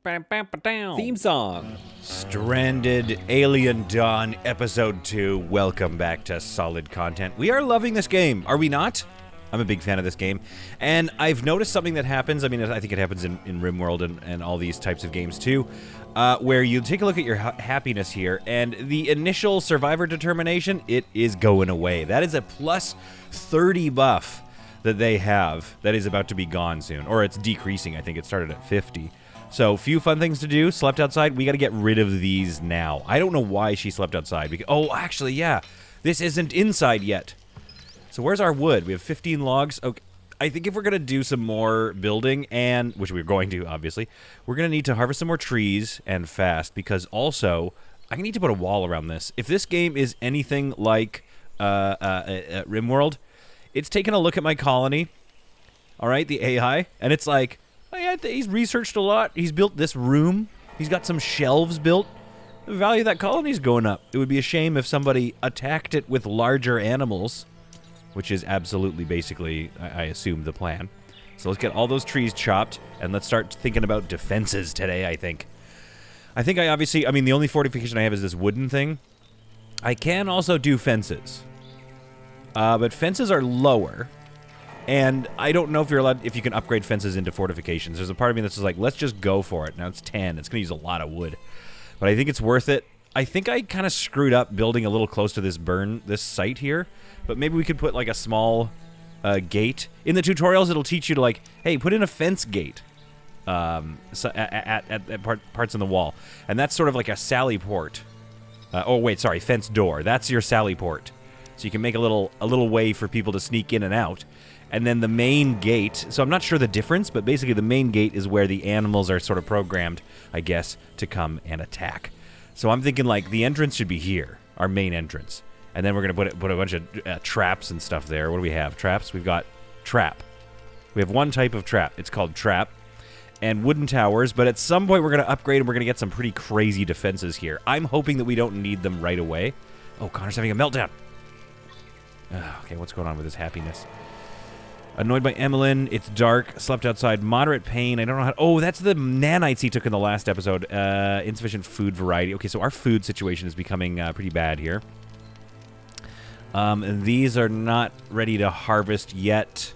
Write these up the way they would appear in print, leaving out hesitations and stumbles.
Theme song. Stranded Alien Dawn Episode 2. Welcome back to Solid Content. We are loving this game, are we not? I'm a big fan of this game. And I've noticed something that happens, I mean, I think it happens in RimWorld and all these types of games too, where you take a look at your happiness here, and the initial survivor determination, it is going away. That is a plus 30 buff that they have that is about to be gone soon. Or it's decreasing, I think it started at 50. So, few fun things to do. Slept outside. We got to get rid of these now. I don't know why she slept outside. Because, oh, actually, yeah. This isn't inside yet. So, where's our wood? We have 15 logs. Okay. I think if we're going to do some more building, and which we're going to, obviously, we're going to need to harvest some more trees and fast. Because also, I need to put a wall around this. If this game is anything like RimWorld, it's taken a look at my colony. All right, the AI. And it's like, oh, yeah, he's researched a lot. He's built this room. He's got some shelves built. The value of that colony's going up. It would be a shame if somebody attacked it with larger animals, which is absolutely, basically, I assume, the plan. So let's get all those trees chopped, and let's start thinking about defenses today, I think. I mean, the only fortification I have is this wooden thing. I can also do fences. But fences are lower. And I don't know if you can upgrade fences into fortifications. There's a part of me that's just like, let's just go for it. Now it's 10. It's going to use a lot of wood. But I think it's worth it. I think I kind of screwed up building a little close to this site here. But maybe we could put like a small gate. In the tutorials, it'll teach you to like, hey, put in a fence gate at parts in the wall. And that's sort of like a sally port. Fence door. That's your sally port. So you can make a little way for people to sneak in and out. And then the main gate, so I'm not sure the difference, but basically the main gate is where the animals are sort of programmed, I guess, to come and attack. So I'm thinking like the entrance should be here, our main entrance. And then we're going to put a bunch of traps and stuff there. What do we have? Traps? We've got trap. We have one type of trap. It's called trap. And wooden towers, but at some point we're going to upgrade and we're going to get some pretty crazy defenses here. I'm hoping that we don't need them right away. Oh, Connor's having a meltdown. Okay, what's going on with his happiness? Annoyed by Emmeline. It's dark. Slept outside. Moderate pain. I don't know how... Oh, that's the nanites he took in the last episode. Insufficient food variety. Okay, so our food situation is becoming pretty bad here. And these are not ready to harvest yet.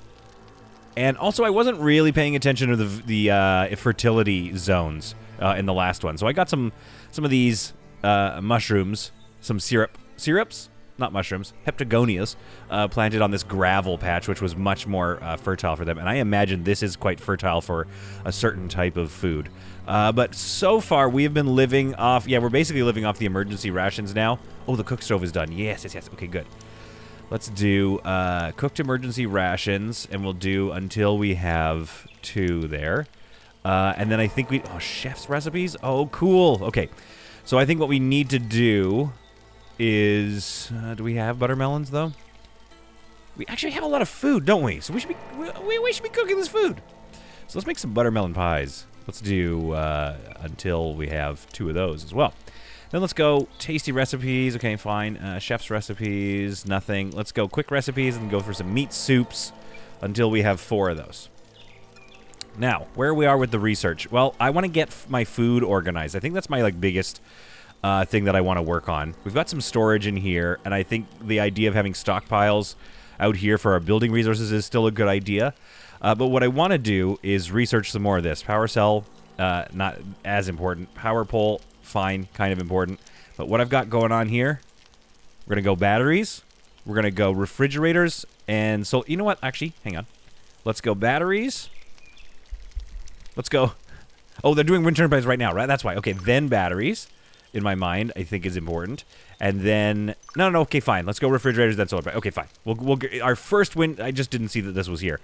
And also, I wasn't really paying attention to the fertility zones in the last one. So I got some of these mushrooms, some syrups? Not mushrooms, heptagonias, planted on this gravel patch, which was much more fertile for them. And I imagine this is quite fertile for a certain type of food. But so far, we have been living off... Yeah, we're basically living off the emergency rations now. Oh, the cook stove is done. Yes. Okay, good. Let's do cooked emergency rations, and we'll do until we have 2 there. And then I think we... Oh, chef's recipes? Oh, cool. Okay, so I think what we need to do... is do we have buttermelons though? We actually have a lot of food, don't we? So we should be cooking this food. So let's make some buttermelon pies. Let's do until we have 2 of those as well. Then let's go tasty recipes. Okay, fine. Chef's recipes, nothing. Let's go quick recipes and go for some meat soups until we have 4 of those. Now, where we are with the research. Well, I want to get my food organized. I think that's my biggest thing that I want to work on. We've got some storage in here, and I think the idea of having stockpiles out here for our building resources is still a good idea. But what I want to do is research some more of this. Power cell, not as important. Power pole, fine, kind of important. But what I've got going on here, we're going to go batteries, we're going to go refrigerators, and so, you know what? Actually, hang on. Let's go batteries. Let's go. Oh, they're doing wind turbines right now, right? That's why. Okay, then batteries. In my mind, I think is important. And then... No, okay, fine. Let's go refrigerators, then solar. Okay, fine. We'll our first wind... I just didn't see that this was here.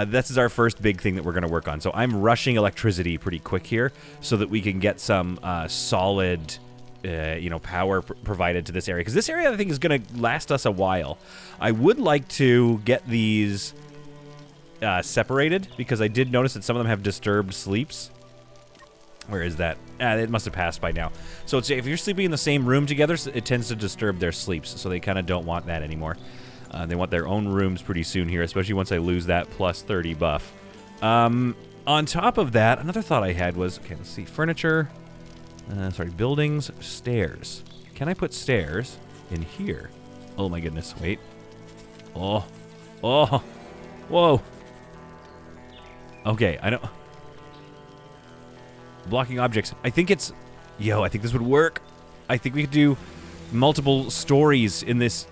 This is our first big thing that we're going to work on. So I'm rushing electricity pretty quick here so that we can get some solid, power provided to this area. Because this area, I think, is going to last us a while. I would like to get these separated because I did notice that some of them have disturbed sleeps. Where is that? It must have passed by now. So if you're sleeping in the same room together, it tends to disturb their sleeps. So they kind of don't want that anymore. They want their own rooms pretty soon here, especially once I lose that plus 30 buff. on top of that, another thought I had was, okay, let's see, furniture, buildings, stairs. Can I put stairs in here? Oh my goodness, wait. Oh, whoa. Okay, I don't... Blocking objects. I think it's... I think this would work. I think we could do multiple stories in this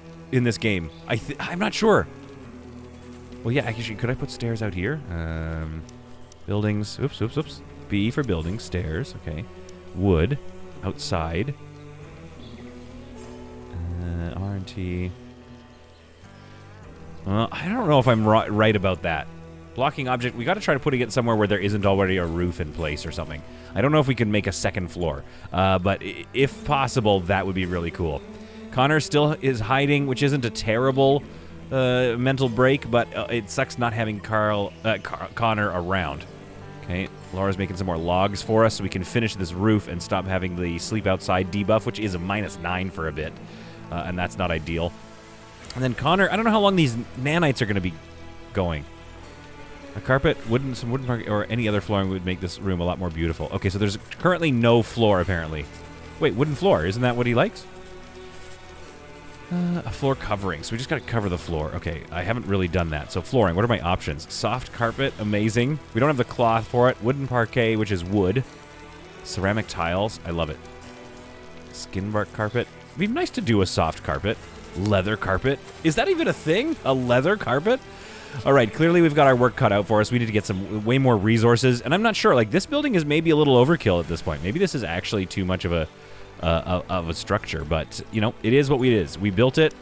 game. I'm not sure. Well, yeah, actually, could I put stairs out here? Buildings. Oops. B for building. Stairs. Okay. Wood. Outside. R&T. I don't know if I'm right about that. Blocking object. We got to try to put it somewhere where there isn't already a roof in place or something. I don't know if we can make a second floor. But if possible, that would be really cool. Connor still is hiding, which isn't a terrible mental break, but it sucks not having Connor around. Okay, Laura's making some more logs for us so we can finish this roof and stop having the sleep outside debuff, which is a -9 for a bit, and that's not ideal. And then Connor, I don't know how long these nanites are going to be going. A carpet, some wooden parquet, or any other flooring would make this room a lot more beautiful. Okay, so there's currently no floor, apparently. Wait, wooden floor, isn't that what he likes? A floor covering, so we just got to cover the floor. Okay, I haven't really done that. So flooring, what are my options? Soft carpet, amazing. We don't have the cloth for it. Wooden parquet, which is wood. Ceramic tiles, I love it. Skin bark carpet. It'd be nice to do a soft carpet. Leather carpet. Is that even a thing? A leather carpet? All right, clearly we've got our work cut out for us. We need to get some way more resources, and I'm not sure. Like, this building is maybe a little overkill at this point. Maybe this is actually too much of a structure, but you know, it is what it is. We built it.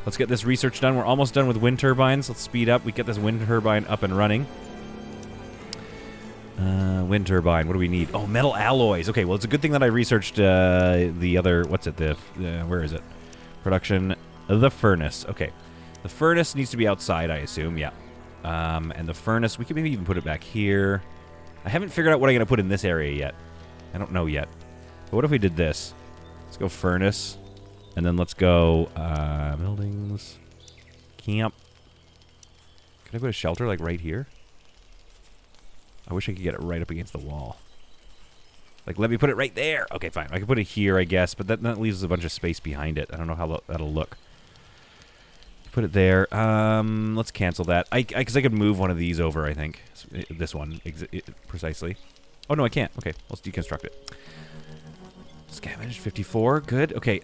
Let's get this research done. We're almost done with wind turbines. Let's speed up. We get this wind turbine up and running. Wind turbine. What do we need? Oh, metal alloys. Okay, well, it's a good thing that I researched the other. What's it? Where is it? Production. The furnace. Okay, the furnace needs to be outside, I assume. Yeah. And the furnace. We could maybe even put it back here. I haven't figured out what I'm gonna put in this area yet. I don't know yet. But what if we did this? Let's go furnace, and then let's go buildings, camp. Can I put a shelter like right here? I wish I could get it right up against the wall. Like, let me put it right there. Okay, fine. I can put it here, I guess, but that leaves a bunch of space behind it. I don't know how that'll look. Put it there. Let's cancel that. Because I could move one of these over, I think. This one, precisely. Oh, no, I can't. Okay, let's deconstruct it. Scavenged 54, good. Okay,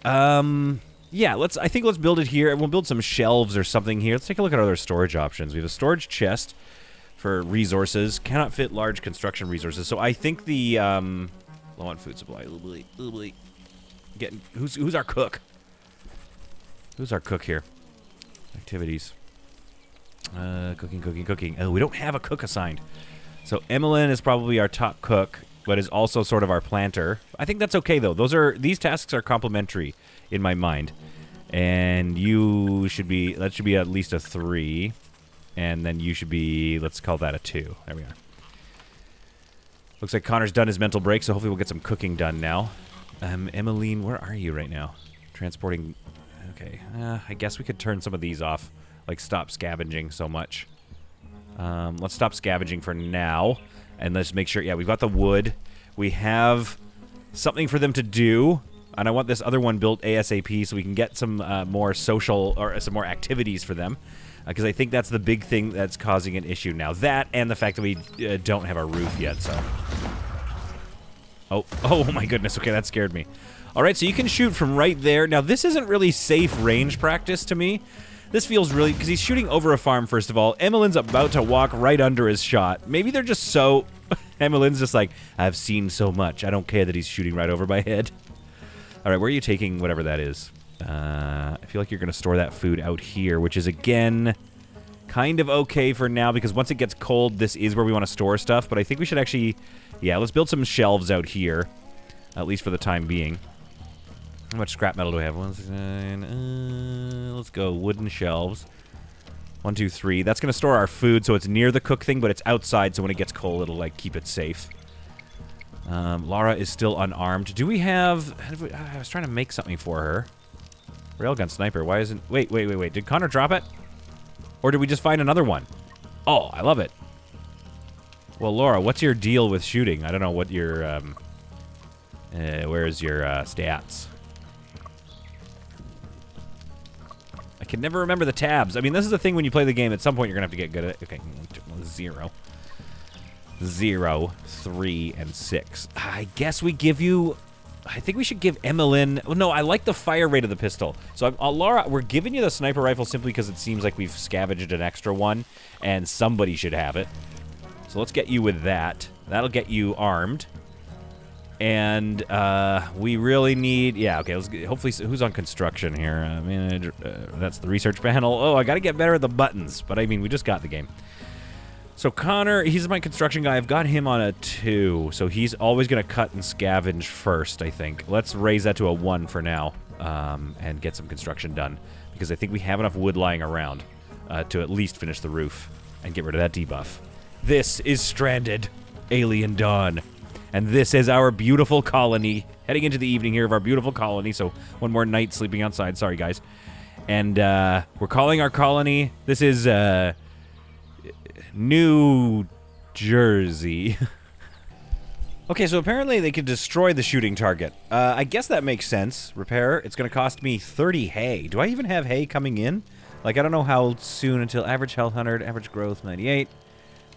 yeah, I think let's build it here, and we'll build some shelves or something here. Let's take a look at other storage options. We have a storage chest for resources. Cannot fit large construction resources, so I think the, low on food supply. Who's our cook? Who's our cook here? Activities. Cooking. Oh, we don't have a cook assigned. So Emmeline is probably our top cook, but is also sort of our planter. I think that's okay, though. These tasks are complementary in my mind. And that should be at least a 3. And then you should be, let's call that a 2. There we are. Looks like Connor's done his mental break, so hopefully we'll get some cooking done now. Emmeline, where are you right now? Transporting, okay. I guess we could turn some of these off, like stop scavenging so much. Let's stop scavenging for now. And let's make sure, yeah, we've got the wood. We have something for them to do. And I want this other one built ASAP so we can get some more social, or some more activities for them. Because I think that's the big thing that's causing an issue now. That and the fact that we don't have a roof yet, so. Oh my goodness, okay, that scared me. All right, so you can shoot from right there. Now, this isn't really safe range practice to me. This feels really, because he's shooting over a farm, first of all. Emmeline's about to walk right under his shot. Maybe they're just so... Emmeline's just like, I've seen so much. I don't care that he's shooting right over my head. All right, where are you taking whatever that is? I feel like you're going to store that food out here, which is, again, kind of okay for now, because once it gets cold, this is where we want to store stuff. But I think we should actually... Yeah, let's build some shelves out here, at least for the time being. How much scrap metal do we have? 1, 6, 9, let's go wooden shelves. 1, 2, 3. That's going to store our food, so it's near the cook thing, but it's outside, so when it gets cold, it'll, like, keep it safe. Laura is still unarmed. Do we have... I was trying to make something for her. Railgun sniper. Why isn't... Wait. Did Connor drop it? Or did we just find another one? Oh, I love it. Well, Laura, what's your deal with shooting? I don't know what your, where's your, stats? I can never remember the tabs. I mean, this is the thing when you play the game. At some point, you're going to have to get good at it. Okay, 0, 0, 3, and 6. I guess we give you... I think we should give Emmeline... Well, no, I like the fire rate of the pistol. So, Laura, we're giving you the sniper rifle simply because it seems like we've scavenged an extra one, and somebody should have it. So let's get you with that. That'll get you armed. And we really need... Yeah, okay, let's get, hopefully... Who's on construction here? Manager, that's the research panel. Oh, I got to get better at the buttons. But, I mean, we just got the game. So Connor, he's my construction guy. I've got him on a 2. So he's always going to cut and scavenge first, I think. Let's raise that to a 1 for now. And get some construction done. Because I think we have enough wood lying around to at least finish the roof. And get rid of that debuff. This is Stranded Alien Dawn. And this is our beautiful colony. Heading into the evening here of our beautiful colony. So one more night sleeping outside. Sorry, guys. And we're calling our colony... This is... New Jersey. Okay, so apparently they can destroy the shooting target. I guess that makes sense. Repair. It's going to cost me 30 hay. Do I even have hay coming in? Like, I don't know how soon until average health 100, average growth 98,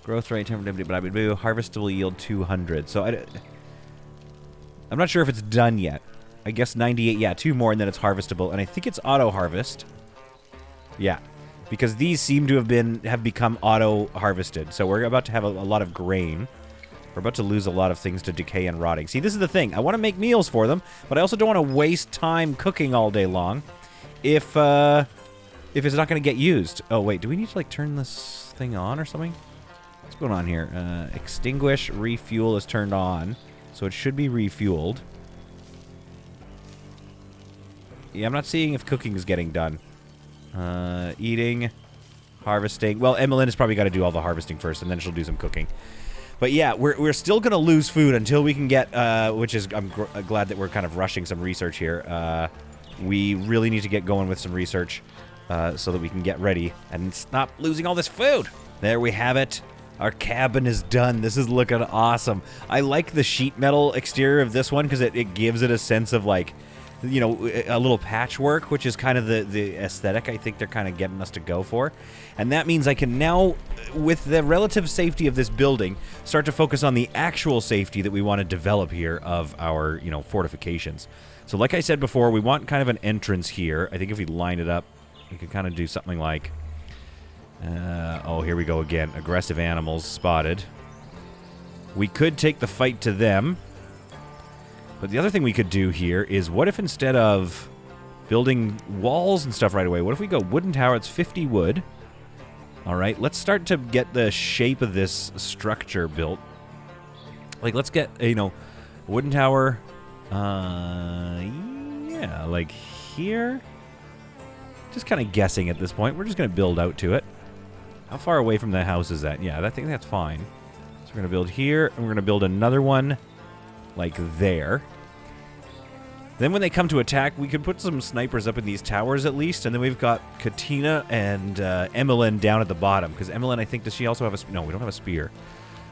growth rate 10, harvestable yield 200. So I'm not sure if it's done yet. I guess 98. Yeah, 2 more and then it's harvestable. And I think it's auto harvest. Yeah. Because these seem to have become auto-harvested. So we're about to have a lot of grain. We're about to lose a lot of things to decay and rotting. See, this is the thing. I want to make meals for them, but I also don't want to waste time cooking all day long if it's not going to get used. Oh, wait. Do we need to, like, turn this thing on or something? What's going on here? Extinguish, refuel is turned on. So it should be refueled. Yeah, I'm not seeing if cooking is getting done. Eating, harvesting. Well, Emmeline has probably got to do all the harvesting first, and then she'll do some cooking. But yeah, we're still going to lose food until we can get, which is, I'm glad that we're kind of rushing some research here. We really need to get going with some research so that we can get ready and stop losing all this food. There we have it. Our cabin is done. This is looking awesome. I like the sheet metal exterior of this one because it gives it a sense of, like, you know, a little patchwork, which is kind of the aesthetic I think they're kind of getting us to go for. And that means I can now, with the relative safety of this building, start to focus on the actual safety that we want to develop here of our, you know, fortifications. So like I said before, we want kind of an entrance here. I think if we line it up, we could kind of do something like... oh, here we go again. Aggressive animals spotted. We could take the fight to them. But the other thing we could do here is, what if instead of building walls and stuff right away, what if we go wooden tower? It's 50 wood. All right, let's start to get the shape of this structure built. Like, let's get, you know, wooden tower. Yeah, like here. Just kind of guessing at this point. We're just going to build out to it. How far away from the house is that? Yeah, I think that's fine. So we're going to build here, and we're going to build another one like there. Then when they come to attack, we could put some snipers up in these towers at least, and then we've got Katina and Emmeline down at the bottom, because Emmeline, I think, does she also have a... No, we don't have a spear.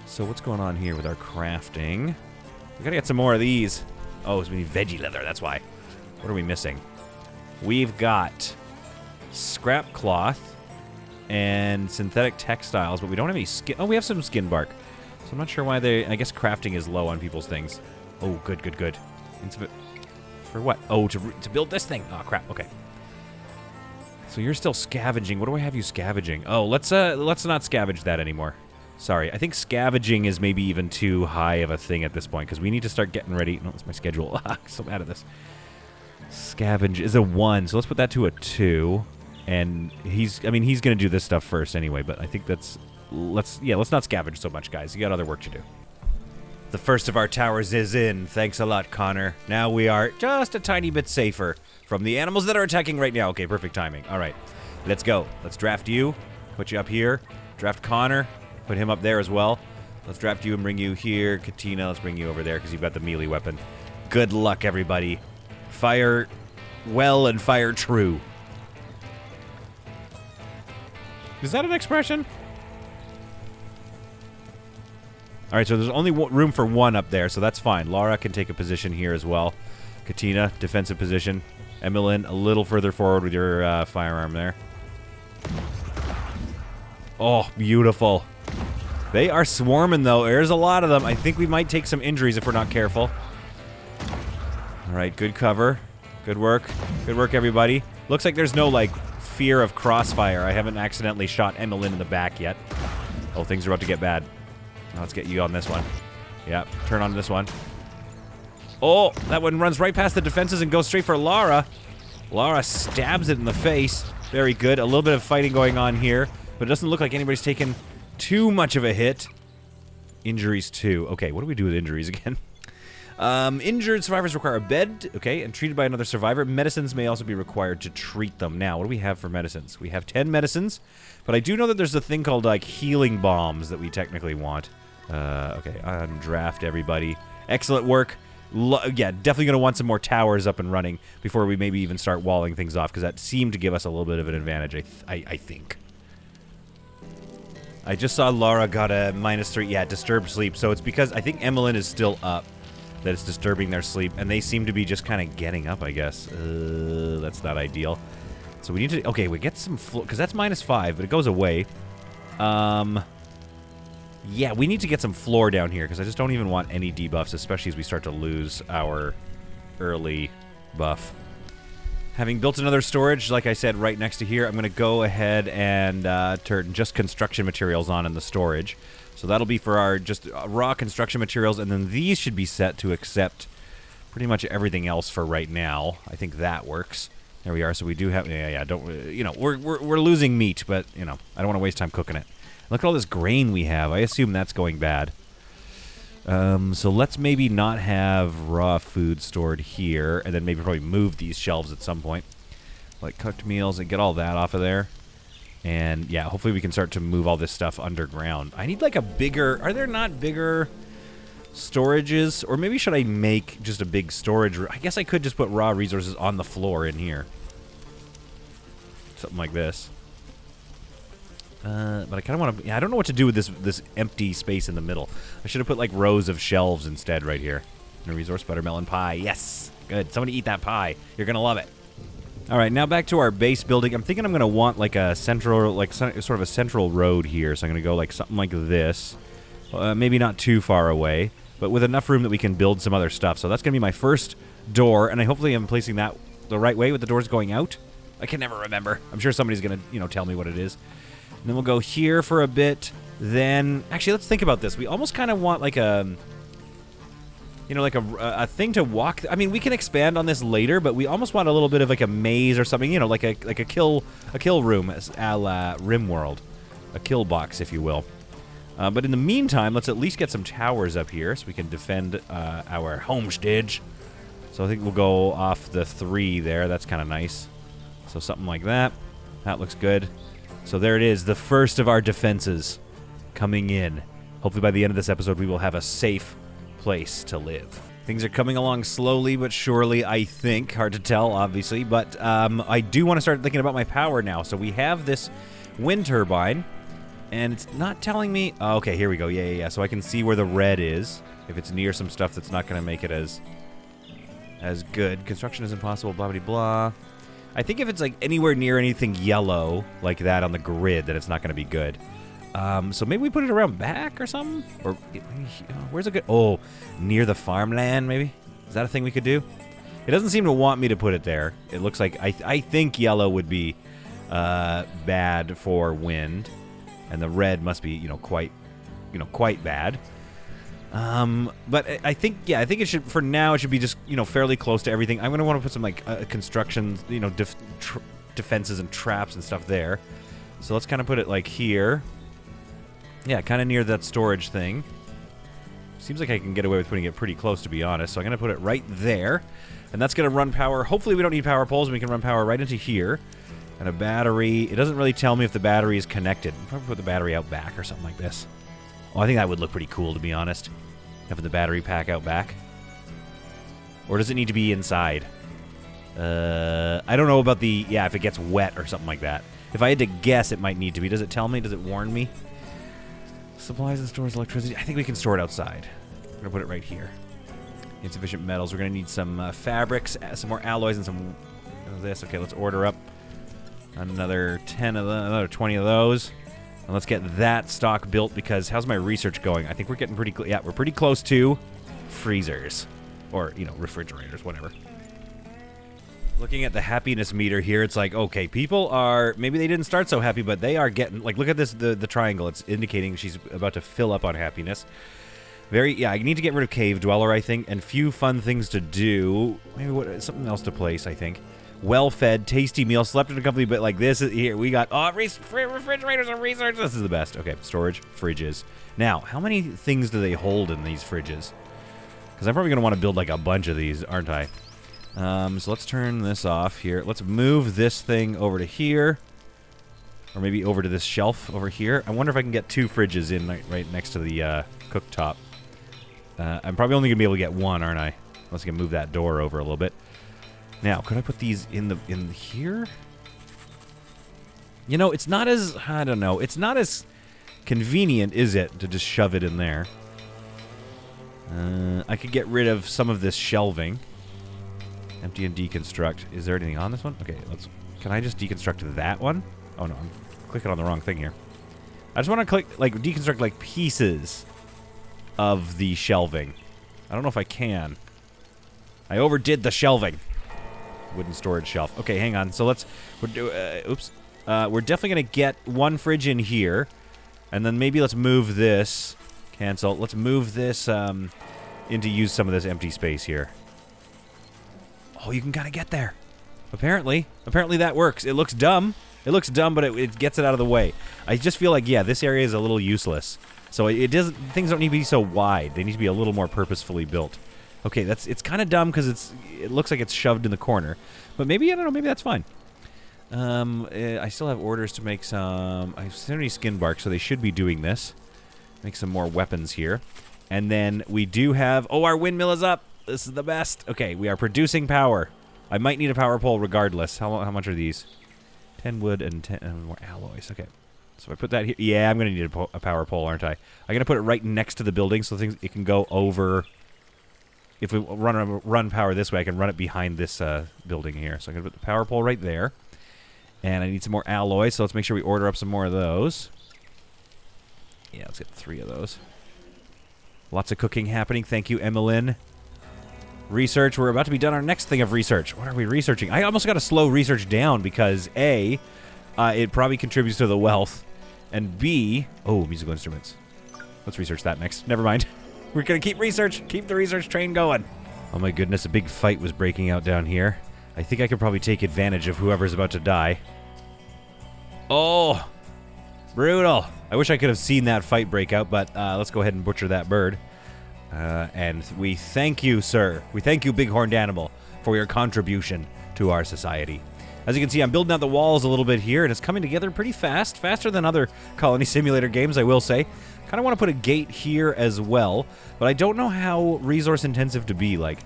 So what's going on here with our crafting? We gotta get some more of these. Oh, so we need veggie leather, that's why. What are we missing? We've got scrap cloth and synthetic textiles, but we don't have any skin... Oh, we have some skin bark. So I'm not sure why they... I guess crafting is low on people's things. Oh, good, good, good. For what? Oh, to build this thing. Oh, crap. Okay. So you're still scavenging. What do I have you scavenging? Oh, let's not scavenge that anymore. Sorry. I think scavenging is maybe even too high of a thing at this point, because we need to start getting ready. No, that's my schedule. I'm so mad at this. Scavenge is a 1, so let's put that to a 2. And he's going to do this stuff first anyway, but I think that's... Let's not scavenge so much, guys. You got other work to do. The first of our towers is in. Thanks a lot, Connor. Now we are just a tiny bit safer from the animals that are attacking right now. Okay, perfect timing. All right, let's go. Let's draft you. Put you up here. Draft Connor. Put him up there as well. Let's draft you and bring you here. Katina, let's bring you over there because you've got the melee weapon. Good luck, everybody. Fire well and fire true. Is that an expression? All right, so there's only room for one up there, so that's fine. Lara can take a position here as well. Katina, defensive position. Emmeline, a little further forward with your firearm there. Oh, beautiful. They are swarming, though. There's a lot of them. I think we might take some injuries if we're not careful. All right, good cover. Good work. Good work, everybody. Looks like there's no, like, fear of crossfire. I haven't accidentally shot Emmeline in the back yet. Oh, things are about to get bad. Now let's get you on this one. Yeah, turn on this one. Oh, that one runs right past the defenses and goes straight for Lara. Lara stabs it in the face. Very good. A little bit of fighting going on here, but it doesn't look like anybody's taken too much of a hit. Injuries, too. Okay, what do we do with injuries again? Injured survivors require a bed, okay, and treated by another survivor. Medicines may also be required to treat them. Now, what do we have for medicines? We have 10 medicines, but I do know that there's a thing called, like, healing bombs that we technically want. Okay, undraft everybody. Excellent work. Yeah, definitely going to want some more towers up and running before we maybe even start walling things off, because that seemed to give us a little bit of an advantage, I think. I just saw Lara got a -3. Yeah, disturbed sleep. So it's because I think Emmeline is still up that it's disturbing their sleep, and they seem to be just kind of getting up, I guess. That's not ideal. So we need to... Okay, we get some... Because that's -5, but it goes away. Yeah, we need to get some floor down here, because I just don't even want any debuffs, especially as we start to lose our early buff. Having built another storage, like I said, right next to here, I'm going to go ahead and turn just construction materials on in the storage. So that'll be for our just raw construction materials, and then these should be set to accept pretty much everything else for right now. I think that works. There we are. So we do have... Yeah, don't... You know, we're losing meat, but, you know, I don't want to waste time cooking it. Look at all this grain we have. I assume that's going bad. So let's maybe not have raw food stored here, and then maybe probably move these shelves at some point. Like cooked meals and get all that off of there. And yeah, hopefully we can start to move all this stuff underground. I need like a bigger... Are there not bigger storages? Or maybe should I make just a big storage... I guess I could just put raw resources on the floor in here. Something like this. But I kind of want to... Yeah, I don't know what to do with this empty space in the middle. I should have put, like, rows of shelves instead right here. And a resource buttermelon pie. Yes! Good. Somebody eat that pie. You're going to love it. All right, now back to our base building. I'm thinking I'm going to want, like, a central... Like, sort of a central road here. So I'm going to go, like, something like this. Maybe not too far away. But with enough room that we can build some other stuff. So that's going to be my first door. And hopefully I'm placing that the right way with the doors going out. I can never remember. I'm sure somebody's going to, you know, tell me what it is. And then we'll go here for a bit. Then, actually, let's think about this. We almost kind of want like a, you know, like a thing to walk. I mean, we can expand on this later, but we almost want a little bit of like a maze or something. You know, like a kill room, a la RimWorld, a kill box, if you will. But in the meantime, let's at least get some towers up here so we can defend our homestead. So I think we'll go off the 3 there. That's kind of nice. So something like that. That looks good. So there it is, the first of our defenses coming in. Hopefully by the end of this episode, we will have a safe place to live. Things are coming along slowly but surely, I think. Hard to tell, obviously, but I do want to start thinking about my power now. So we have this wind turbine, and it's not telling me... Oh, okay, here we go. Yeah. So I can see where the red is. If it's near some stuff that's not going to make it as good. Construction is impossible, blah, blah, blah. I think if it's like anywhere near anything yellow like that on the grid, then it's not going to be good. So maybe we put it around back or something? Or where's a good... Oh, near the farmland, maybe? Is that a thing we could do? It doesn't seem to want me to put it there. It looks like... I think yellow would be bad for wind. And the red must be, quite bad. But I think it should, for now, it should be just, fairly close to everything. I'm going to want to put some, like, construction, defenses and traps and stuff there. So let's kind of put it, like, here. Yeah, kind of near that storage thing. Seems like I can get away with putting it pretty close, to be honest. So I'm going to put it right there. And that's going to run power. Hopefully we don't need power poles, and we can run power right into here. And a battery. It doesn't really tell me if the battery is connected. I'll probably put the battery out back or something like this. Oh, I think that would look pretty cool, to be honest. Having the battery pack out back. Or does it need to be inside? I don't know about the... Yeah, if it gets wet or something like that. If I had to guess, it might need to be. Does it tell me? Does it warn me? Supplies and stores electricity. I think we can store it outside. I'm going to put it right here. Insufficient metals. We're going to need some fabrics, some more alloys, and some of this. Okay, let's order up another 10 of them, another 20 of those. And let's get that stock built because how's my research going? I think we're getting pretty yeah, we're pretty close to freezers or, you know, refrigerators, whatever. Looking at the happiness meter here, it's like, okay, people are, maybe they didn't start so happy, but they are getting, like, look at this, the triangle. It's indicating she's about to fill up on happiness. Yeah, I need to get rid of Cave Dweller, I think, and few fun things to do. Maybe something else to place, I think. Well-fed, tasty meal, slept in a company, but like this is here. We got, refrigerators and research. This is the best. Okay, storage, fridges. Now, how many things do they hold in these fridges? Because I'm probably going to want to build like a bunch of these, aren't I? So let's turn this off here. Let's move this thing over to here. Or maybe over to this shelf over here. I wonder if I can get 2 fridges in right next to the cooktop. I'm probably only going to be able to get 1, aren't I? Unless I can move that door over a little bit. Now, could I put these in here? You know, it's not as, I don't know, it's not as convenient, is it, to just shove it in there. I could get rid of some of this shelving. Empty and deconstruct. Is there anything on this one? Okay, can I just deconstruct that one? Oh no, I'm clicking on the wrong thing here. I just want to click, like, deconstruct, like, pieces of the shelving. I don't know if I can. I overdid the shelving. Wooden storage shelf. Okay, hang on. So we're definitely going to get 1 fridge in here. And then maybe let's move this. Cancel. Let's move this into use some of this empty space here. Oh, you can kind of get there. Apparently that works. It looks dumb. It looks dumb, but it gets it out of the way. I just feel like, yeah, this area is a little useless. So things don't need to be so wide. They need to be a little more purposefully built. Okay, it's kind of dumb because it looks like it's shoved in the corner. But maybe, I don't know, maybe that's fine. I still have orders to make some... I have 70 skin bark, so they should be doing this. Make some more weapons here. And then we do have... Oh, our windmill is up! This is the best. Okay, we are producing power. I might need a power pole regardless. How much are these? 10 wood and 10 more alloys. Okay. So if I put that here... Yeah, I'm going to need a power pole, aren't I? I'm going to put it right next to the building so it can go over... If we run power this way, I can run it behind this building here. So I'm going to put the power pole right there. And I need some more alloys, so let's make sure we order up some more of those. Yeah, let's get 3 of those. Lots of cooking happening. Thank you, Emmeline. Research. We're about to be done our next thing of research. What are we researching? I almost got to slow research down because, A, it probably contributes to the wealth, and B... Oh, musical instruments. Let's research that next. Never mind. We're going to keep the research train going. Oh my goodness, a big fight was breaking out down here. I think I could probably take advantage of whoever's about to die. Oh, brutal. I wish I could have seen that fight break out, but let's go ahead and butcher that bird. And we thank you, sir. We thank you, Bighorned Animal, for your contribution to our society. As you can see, I'm building out the walls a little bit here, and it's coming together pretty fast. Faster than other Colony Simulator games, I will say. Kind of want to put a gate here as well, but I don't know how resource intensive to be. Like,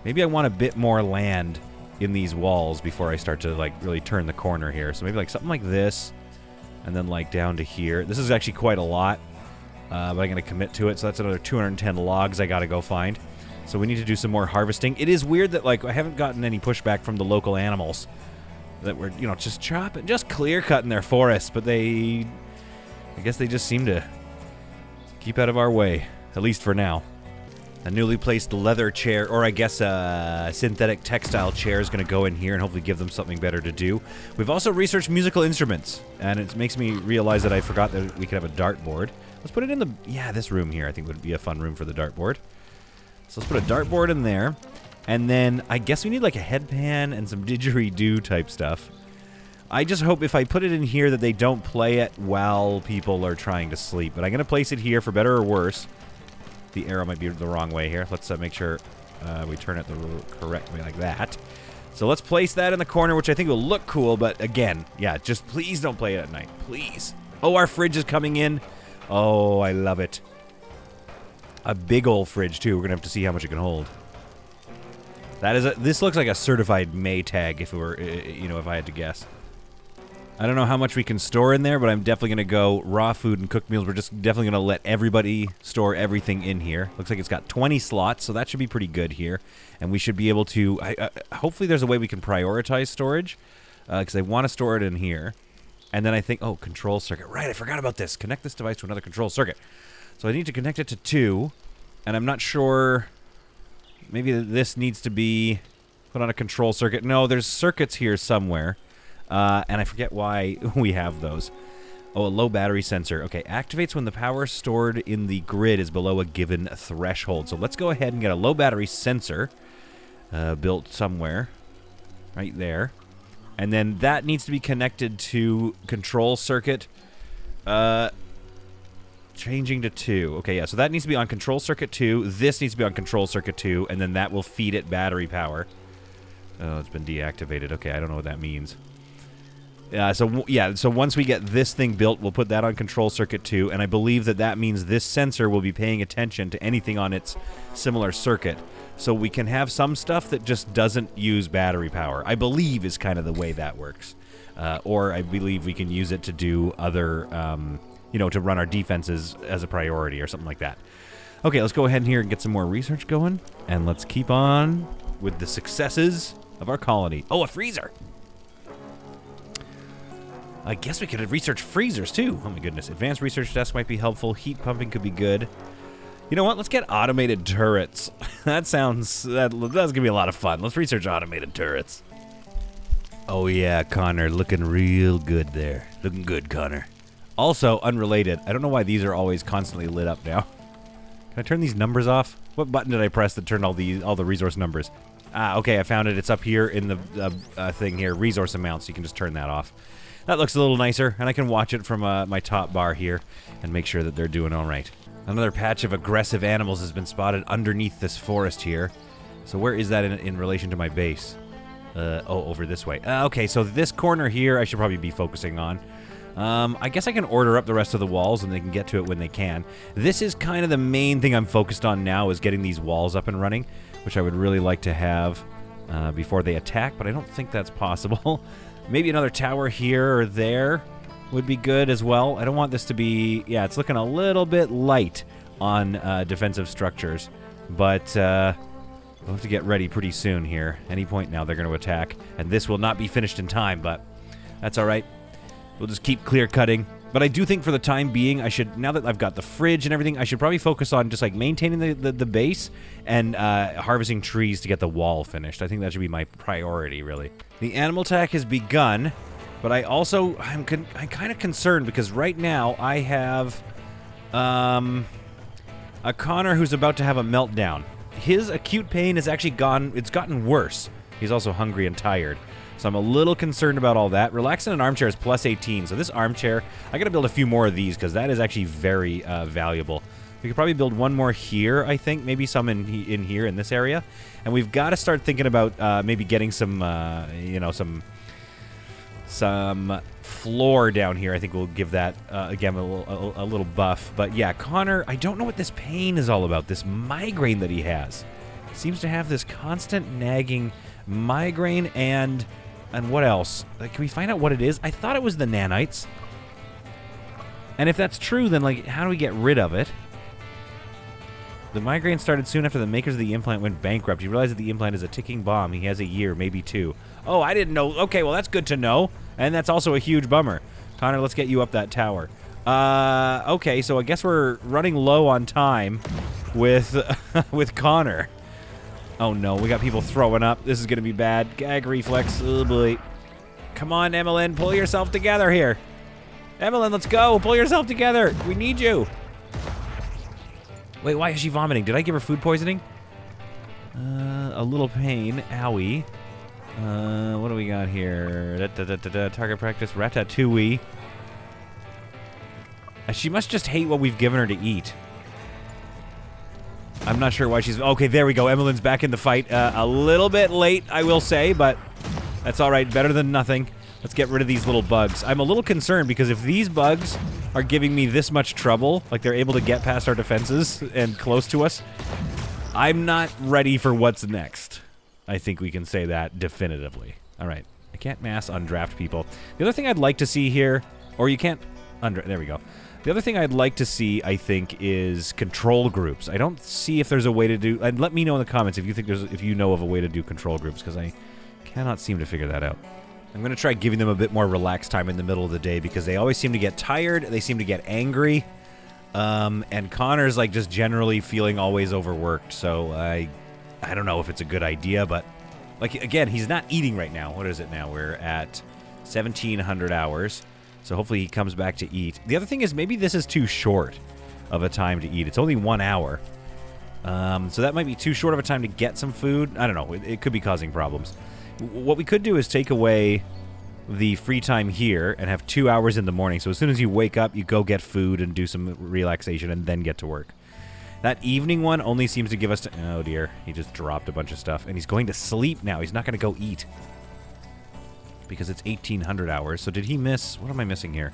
maybe I want a bit more land in these walls before I start to, like, really turn the corner here. So maybe, like, something like this, and then, like, down to here. This is actually quite a lot, but I'm going to commit to it. So that's another 210 logs I got to go find. So we need to do some more harvesting. It is weird that, like, I haven't gotten any pushback from the local animals that were, you know, just chopping, just clear-cutting their forests, but I guess they just seem to keep out of our way, at least for now. A newly placed leather chair, or I guess a synthetic textile chair is going to go in here and hopefully give them something better to do. We've also researched musical instruments, and it makes me realize that I forgot that we could have a dartboard. Let's put it in this room here I think would be a fun room for the dartboard. So let's put a dartboard in there, and then I guess we need like a headpan and some didgeridoo type stuff. I just hope if I put it in here that they don't play it while people are trying to sleep. But I'm going to place it here for better or worse. The arrow might be the wrong way here. Let's make sure we turn it the correct way like that. So let's place that in the corner, which I think will look cool. But again, yeah, just please don't play it at night. Please. Oh, our fridge is coming in. Oh, I love it. A big old fridge, too. We're going to have to see how much it can hold. This looks like a certified Maytag if it were, if I had to guess. I don't know how much we can store in there, but I'm definitely going to go raw food and cooked meals. We're just definitely going to let everybody store everything in here. Looks like it's got 20 slots, so that should be pretty good here. And we should be able to... hopefully there's a way we can prioritize storage, because I want to store it in here. And then I think... Oh, control circuit. Right, I forgot about this. Connect this device to another control circuit. So I need to connect it to 2, and I'm not sure... Maybe this needs to be put on a control circuit. No, there's circuits here somewhere. And I forget why we have those. Oh, a low battery sensor. Okay, activates when the power stored in the grid is below a given threshold. So let's go ahead and get a low battery sensor built somewhere. Right there. And then that needs to be connected to control circuit. Changing to 2. Okay, yeah, so that needs to be on control circuit 2. This needs to be on control circuit 2. And then that will feed it battery power. Oh, it's been deactivated. Okay, I don't know what that means. So once we get this thing built, we'll put that on control circuit 2, and I believe that means this sensor will be paying attention to anything on its similar circuit. So we can have some stuff that just doesn't use battery power, I believe is kind of the way that works. Or I believe we can use it to do other, to run our defenses as a priority or something like that. Okay, let's go ahead here and get some more research going, and let's keep on with the successes of our colony. Oh, a freezer! I guess we could research freezers, too. Oh, my goodness. Advanced research desk might be helpful. Heat pumping could be good. You know what? Let's get automated turrets. That's going to be a lot of fun. Let's research automated turrets. Oh, yeah, Connor. Looking real good there. Looking good, Connor. Also, unrelated. I don't know why these are always constantly lit up now. Can I turn these numbers off? What button did I press that turned all the resource numbers? Ah, okay, I found it. It's up here in the thing here. Resource amounts. You can just turn that off. That looks a little nicer, and I can watch it from my top bar here and make sure that they're doing all right. Another patch of aggressive animals has been spotted underneath this forest here. So where is that in relation to my base? Over this way. Okay, so this corner here I should probably be focusing on. I guess I can order up the rest of the walls and they can get to it when they can. This is kind of the main thing I'm focused on now, is getting these walls up and running, which I would really like to have before they attack, but I don't think that's possible. Maybe another tower here or there would be good as well. I don't want this to be... Yeah, it's looking a little bit light on defensive structures. But we'll have to get ready pretty soon here. Any point now they're going to attack. And this will not be finished in time, but that's all right. We'll just keep clear-cutting. But I do think for the time being, I should... Now that I've got the fridge and everything, I should probably focus on just like maintaining the base and harvesting trees to get the wall finished. I think that should be my priority, really. The animal attack has begun, but I'm kind of concerned because right now I have a Connor who's about to have a meltdown. His acute pain has actually gotten worse. He's also hungry and tired. So I'm a little concerned about all that. Relax in an armchair is plus 18. So this armchair, I got to build a few more of these because that is actually very valuable. We could probably build one more here, I think. Maybe some in here in this area. And we've got to start thinking about maybe getting some floor down here. I think we'll give that, again, a little buff. But yeah, Connor, I don't know what this pain is all about. This migraine that he has. He seems to have this constant nagging migraine and what else? Like, can we find out what it is? I thought it was the nanites. And if that's true, then, like, how do we get rid of it? The migraine started soon after the makers of the implant went bankrupt. He realized that the implant is a ticking bomb. He has a year, maybe 2. Oh, I didn't know. Okay, well, that's good to know. And that's also a huge bummer. Connor, let's get you up that tower. Okay, so I guess we're running low on time with with Connor. Oh, no, we got people throwing up. This is going to be bad. Gag reflex. Oh, boy. Come on, Emmeline. Pull yourself together here. Emmeline, let's go. Pull yourself together. We need you. Wait, why is she vomiting? Did I give her food poisoning? A little pain. Owie. What do we got here? Target practice. Ratatouille. She must just hate what we've given her to eat. I'm not sure why she's... Okay, there we go. Emmeline's back in the fight. A little bit late, I will say, but that's all right. Better than nothing. Let's get rid of these little bugs. I'm a little concerned because if these bugs are giving me this much trouble, like they're able to get past our defenses and close to us, I'm not ready for what's next. I think we can say that definitively. All right. I can't mass undraft people. The other thing I'd like to see here, or you can't there we go. The other thing I'd like to see, I think, is control groups. I don't see if there's a way to do, and let me know in the comments if you think if you know of a way to do control groups, because I cannot seem to figure that out. I'm going to try giving them a bit more relaxed time in the middle of the day, because they always seem to get tired, they seem to get angry, and Connor's like just generally feeling always overworked, so I don't know if it's a good idea, but like, again, he's not eating right now. What is it now? We're at 1,700 hours. So hopefully he comes back to eat. The other thing is maybe this is too short of a time to eat. It's only 1 hour. So that might be too short of a time to get some food. I don't know. It could be causing problems. What we could do is take away the free time here and have 2 hours in the morning. So as soon as you wake up, you go get food and do some relaxation and then get to work. That evening one only seems to give us... oh, dear. He just dropped a bunch of stuff. And he's going to sleep now. He's not going to go eat. Because it's 1,800 hours. So did he miss... what am I missing here?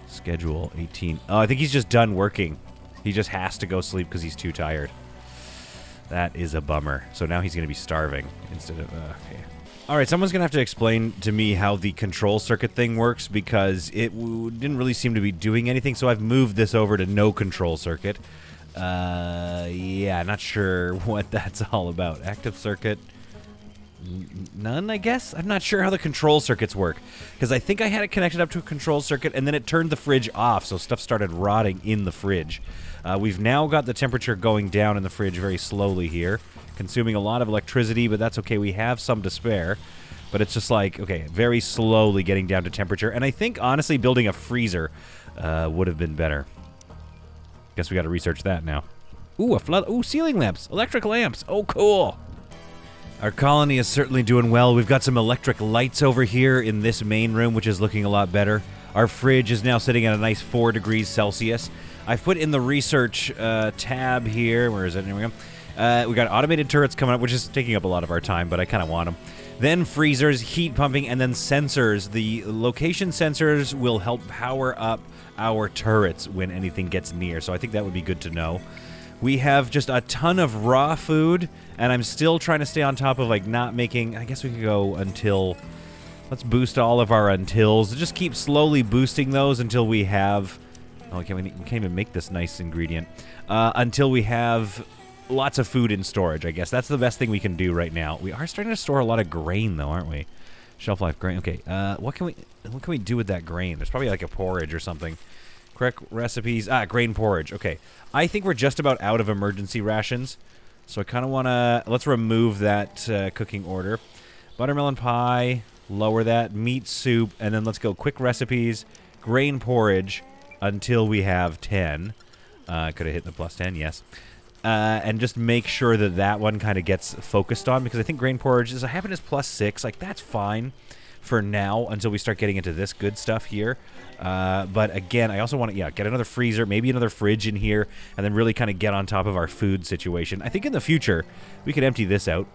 Schedule 18... oh, I think he's just done working. He just has to go sleep because he's too tired. That is a bummer. So now he's going to be starving instead of... okay. Alright, someone's going to have to explain to me how the control circuit thing works, because it didn't really seem to be doing anything, so I've moved this over to no control circuit. Yeah, not sure what that's all about. Active circuit... none, I guess? I'm not sure how the control circuits work, because I think I had it connected up to a control circuit, and then it turned the fridge off, so stuff started rotting in the fridge. We've now got the temperature going down in the fridge very slowly here, consuming a lot of electricity, but that's okay. We have some to spare, but it's just like, okay, very slowly getting down to temperature, and I think, honestly, building a freezer would have been better. Guess we got to research that now. Ooh, a flood. Ooh, ceiling lamps, electric lamps. Oh, cool. Our colony is certainly doing well. We've got some electric lights over here in this main room, which is looking a lot better. Our fridge is now sitting at a nice 4 degrees Celsius. I've put in the research tab here. Where is it? Here we go. We got automated turrets coming up, which is taking up a lot of our time, but I kind of want them. Then freezers, heat pumping, and then sensors. The location sensors will help power up our turrets when anything gets near, so I think that would be good to know. We have just a ton of raw food, and I'm still trying to stay on top of, like, not making... I guess we could go until... let's boost all of our untils. Just keep slowly boosting those until we have... oh, we can't even make this nice ingredient. Until we have lots of food in storage, I guess. That's the best thing we can do right now. We are starting to store a lot of grain, though, aren't we? Shelf life grain. Okay, what can we do with that grain? There's probably, like, a porridge or something. Correct recipes. Grain porridge. Okay. I think we're just about out of emergency rations. So I kind of want to... let's remove that cooking order. Buttermelon pie. Lower that. Meat soup. And then let's go quick recipes. Grain porridge until we have 10. Could have hit the plus 10, yes. And just make sure that that one kind of gets focused on. Because I think grain porridge is a happiness plus 6. Like, that's fine for now until we start getting into this good stuff here. But again, I also want to, get another freezer, maybe another fridge in here, and then really kind of get on top of our food situation. I think in the future, we could empty this out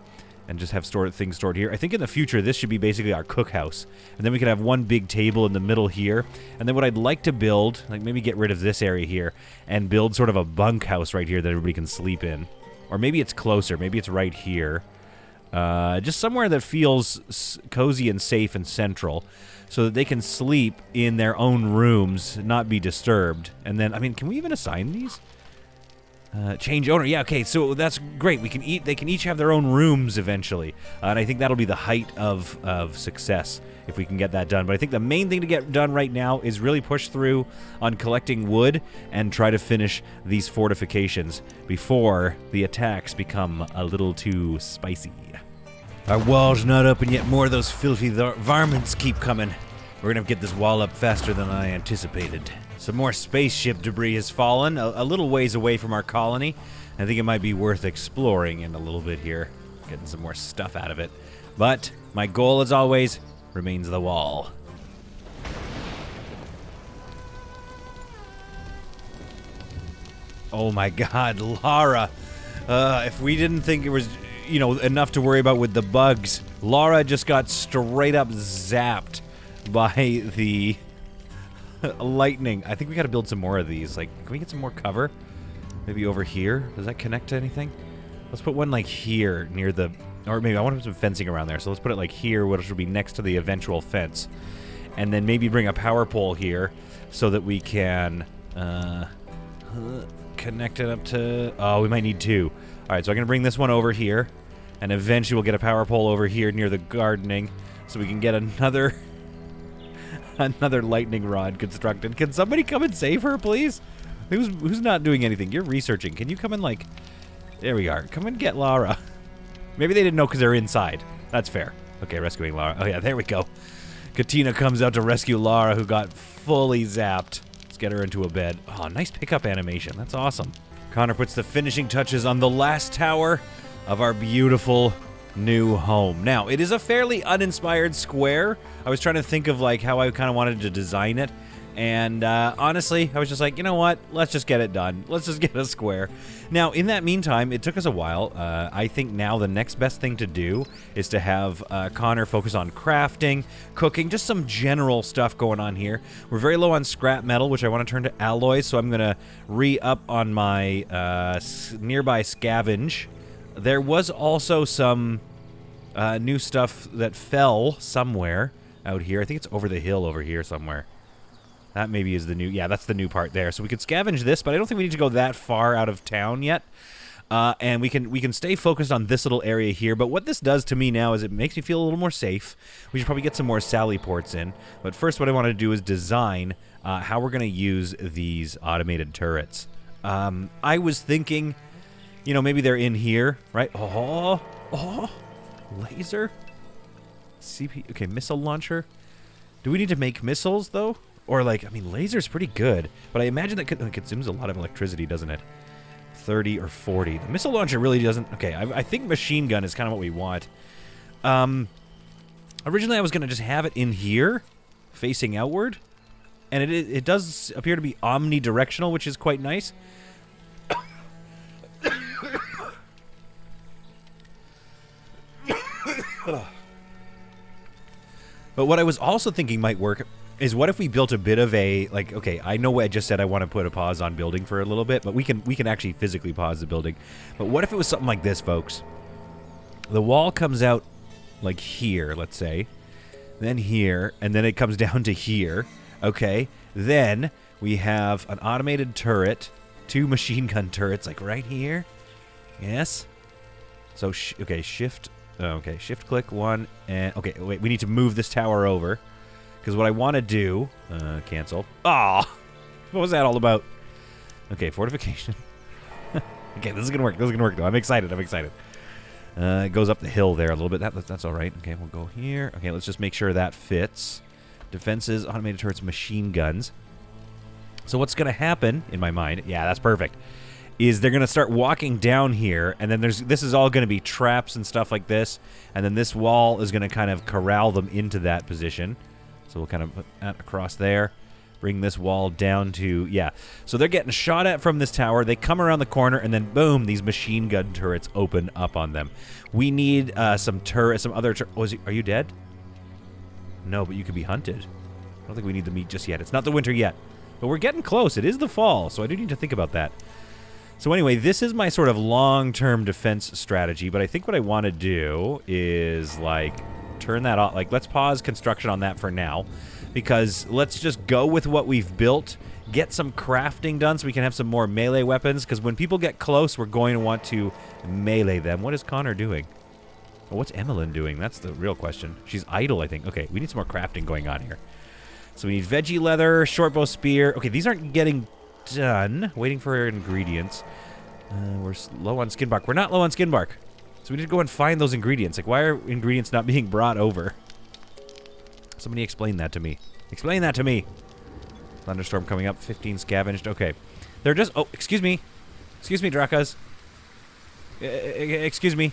and just have things stored here. I think in the future, this should be basically our cookhouse. And then we could have one big table in the middle here. And then what I'd like to build, like maybe get rid of this area here, and build sort of a bunkhouse right here that everybody can sleep in. Or maybe it's closer. Maybe it's right here. Just somewhere that feels cozy and safe and central, so that they can sleep in their own rooms, not be disturbed. And then, I mean, can we even assign these? Change owner. Yeah, okay, so that's great. They can each have their own rooms eventually. And I think that'll be the height of success if we can get that done. But I think the main thing to get done right now is really push through on collecting wood and try to finish these fortifications before the attacks become a little too spicy. Our wall's not up, and yet more of those filthy varmints keep coming. We're gonna get this wall up faster than I anticipated. Some more spaceship debris has fallen, a little ways away from our colony. I think it might be worth exploring in a little bit here, getting some more stuff out of it. But my goal, as always, remains the wall. Oh my God, Lara! If we didn't think it was, enough to worry about with the bugs, Lara just got straight up zapped by the lightning. I think we gotta build some more of these. Like, can we get some more cover? Maybe over here? Does that connect to anything? Let's put one, like, here, near the Or maybe I want to put some fencing around there. So let's put it like here, which will be next to the eventual fence. And then maybe bring a power pole here so that we can connect it up to... Oh, we might need 2. All right, so I'm going to bring this one over here. And eventually we'll get a power pole over here near the gardening so we can get another lightning rod constructed. Can somebody come and save her, please? Who's not doing anything? You're researching. Can you come and, like... There we are. Come and get Lara. Maybe they didn't know because they're inside. That's fair. Okay, rescuing Lara. Oh, yeah, there we go. Katina comes out to rescue Lara, who got fully zapped. Let's get her into a bed. Oh, nice pickup animation. That's awesome. Connor puts the finishing touches on the last tower of our beautiful new home. Now, it is a fairly uninspired square. I was trying to think of, like, how I kind of wanted to design it. And honestly, I was just like, you know what? Let's just get it done. Let's just get a square. Now, in that meantime, it took us a while. I think now the next best thing to do is to have Connor focus on crafting, cooking, just some general stuff going on here. We're very low on scrap metal, which I want to turn to alloys, so I'm going to re-up on my nearby scavenge. There was also some new stuff that fell somewhere out here. I think it's over the hill over here somewhere. That maybe is the new... Yeah, that's the new part there. So we could scavenge this, but I don't think we need to go that far out of town yet. And we can stay focused on this little area here. But what this does to me now is it makes me feel a little more safe. We should probably get some more Sally ports in. But first what I want to do is design how we're going to use these automated turrets. I was thinking, you know, maybe they're in here, right? Oh, laser? CP... Okay, missile launcher. Do we need to make missiles, though? Or, like, I mean, laser's pretty good, but I imagine that consumes a lot of electricity, doesn't it? 30 or 40. The missile launcher really doesn't... Okay, I think machine gun is kind of what we want. Originally, I was going to just have it in here, facing outward, and it does appear to be omnidirectional, which is quite nice. But what I was also thinking might work... is what if we built a bit of a, like, okay, I know I just said I want to put a pause on building for a little bit, but we can actually physically pause the building. But what if it was something like this, folks? The wall comes out like here, let's say, then here, and then it comes down to here, okay? Then we have an automated turret, 2 machine gun turrets, like right here. Yes? So, okay, shift click 1, and, okay, wait, we need to move this tower over. Because what I want to do... cancel. Aw! What was that all about? Okay, fortification. Okay, this is going to work. This is going to work, though. I'm excited. It goes up the hill there a little bit. That's all right. Okay, we'll go here. Okay, let's just make sure that fits. Defenses, automated turrets, machine guns. So what's going to happen, in my mind... Yeah, that's perfect. Is they're going to start walking down here, and then this is all going to be traps and stuff like this. And then this wall is going to kind of corral them into that position. So we'll kind of put that across there. Bring this wall down to... Yeah. So they're getting shot at from this tower. They come around the corner, and then boom, these machine gun turrets open up on them. We need some other... are you dead? No, but you could be hunted. I don't think we need the meat just yet. It's not the winter yet. But we're getting close. It is the fall, so I do need to think about that. So anyway, this is my sort of long-term defense strategy, but I think what I want to do is, like... turn that off. Like, let's pause construction on that for now, because let's just go with what we've built, get some crafting done so we can have some more melee weapons, because when people get close, we're going to want to melee them. What is Connor doing? Oh, what's Emmeline doing? That's the real question. She's idle, I think. Okay, we need some more crafting going on here. So we need veggie leather, shortbow spear. Okay, these aren't getting done. Waiting for ingredients. We're low on skin bark. We're not low on skin bark. So we need to go and find those ingredients. Like, why are ingredients not being brought over? Somebody explain that to me. Explain that to me. Thunderstorm coming up. 15 scavenged. Okay. They're just... Oh, excuse me. Excuse me, Drakas. Excuse me.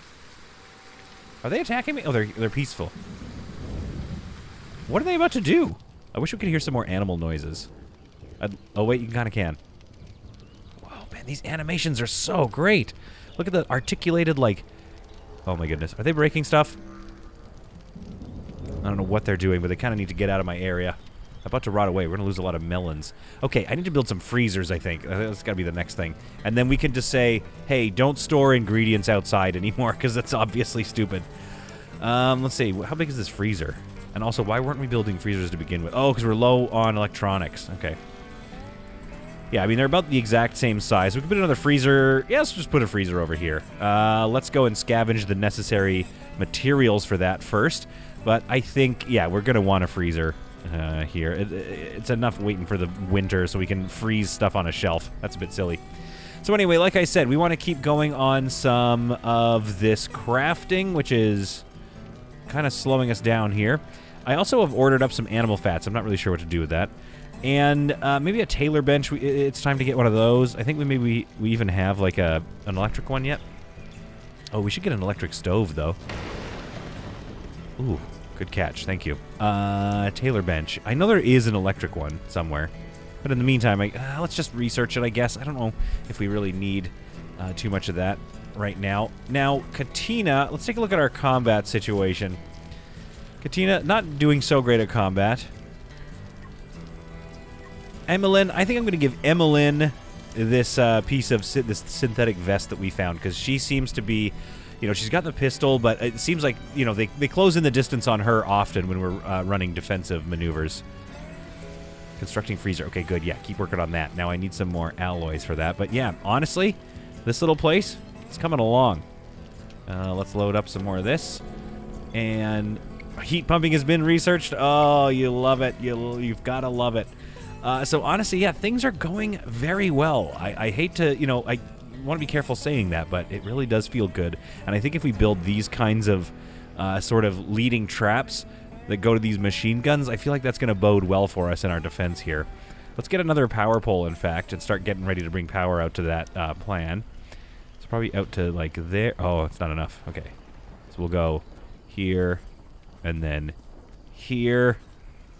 Are they attacking me? Oh, they're peaceful. What are they about to do? I wish we could hear some more animal noises. Oh, wait, you kind of can. Wow, man, these animations are so great. Look at the articulated, like... Oh my goodness. Are they breaking stuff? I don't know what they're doing, but they kind of need to get out of my area. About to rot away. We're going to lose a lot of melons. Okay, I need to build some freezers, I think. That's got to be the next thing. And then we can just say, hey, don't store ingredients outside anymore, because that's obviously stupid. Let's see. How big is this freezer? And also, why weren't we building freezers to begin with? Oh, because we're low on electronics. Okay. Yeah, I mean, they're about the exact same size. We can put another freezer. Yeah, let's just put a freezer over here. Let's go and scavenge the necessary materials for that first. But I think, yeah, we're going to want a freezer here. It's enough waiting for the winter so we can freeze stuff on a shelf. That's a bit silly. So anyway, like I said, we want to keep going on some of this crafting, which is kind of slowing us down here. I also have ordered up some animal fats. I'm not really sure what to do with that. And maybe a tailor bench. It's time to get one of those. I think we even have like an electric one yet. Oh, we should get an electric stove though. Ooh, good catch. Thank you. Tailor bench. I know there is an electric one somewhere, but in the meantime, let's just research it. I guess I don't know if we really need too much of that right now. Now, Katina. Let's take a look at our combat situation. Katina, not doing so great at combat. Emmeline, I think I'm going to give Emmeline this piece of this synthetic vest that we found, because she seems to be, you know, she's got the pistol, but it seems like, you know, they close in the distance on her often when we're running defensive maneuvers. Constructing freezer. Okay, good. Yeah, keep working on that. Now I need some more alloys for that. But yeah, honestly, this little place, it's coming along. Let's load up some more of this. And heat pumping has been researched. Oh, you love it. You've got to love it. So honestly, yeah, things are going very well. I hate to, you know, I want to be careful saying that, but it really does feel good. And I think if we build these kinds of sort of leading traps that go to these machine guns, I feel like that's going to bode well for us in our defense here. Let's get another power pole, in fact, and start getting ready to bring power out to that plan. It's probably out to, like, there. Oh, it's not enough. Okay. So we'll go here and then here.